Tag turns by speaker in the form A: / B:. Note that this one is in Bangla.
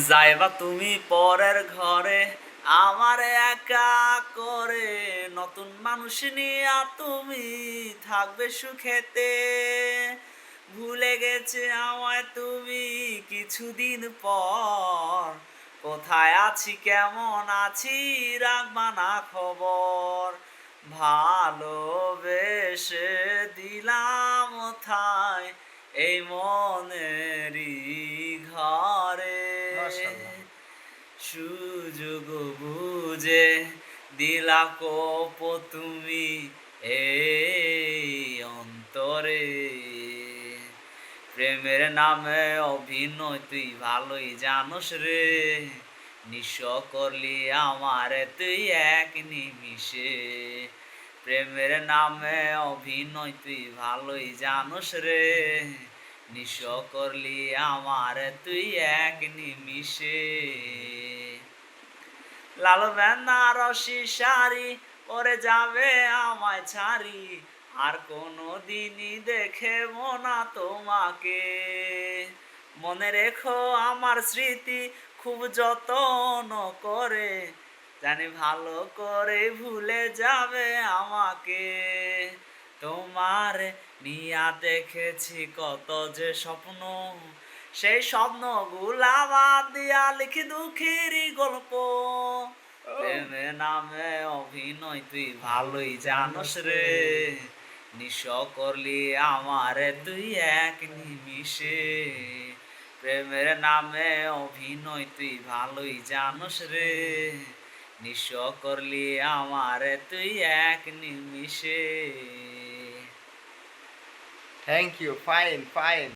A: যাইবা তুমি পরের ঘরে আমার একা করে, নতুন মানুষ নিয়া তুমি থাকবে সুখেতে। ভুলে গেছে আমায় তুমি কিছুদিন পর, কোথায় আছি কেমন আছি রাখবা না খবর। ভালোবেসে দিলাম থায় এই মনেরই ঘরে,
B: মাশাআল্লাহ।
A: সুযোগ বুঝে দিলা কোপ তুমি এই অন্তরে। প্রেমের নামে অভিনয় তুই ভালোই জানোস রে, নিঃস্ব করলি আমারে তুই এক নিমিষে। প্রেমের নামে অভিনয় তুই ভালোই জানোস রে, নিঃস্ব করলি আমারে তুই এক নিমিষে। লাল বেনারসি শাড়ি পরে যাবে আমায় ছাড়ি, আর কোনো দিনই দেখেব না তোমাকে। মনে রেখো আমার স্মৃতি খুব যত্ন করে, জানি ভালো করে ভুলে যাবে আমাকে। তোমার নিয়া দেখেছি কত যে স্বপ্ন, সেই স্বপ্নগুলা বাদ দিয়া লিখি দুঃখেরই গল্প।
B: ও
A: প্রেমের নামে অভিনয় তুই ভালোই জানোস রে, নিঃস্ব করলি আমারে তুই এক নিমিষে। প্রেমের নামে অভিনয় তুই ভালোই জানোস রে, নিঃস্ব করলি আমারে তুই এক নিমিষে।
B: Thank you. Fine, fine.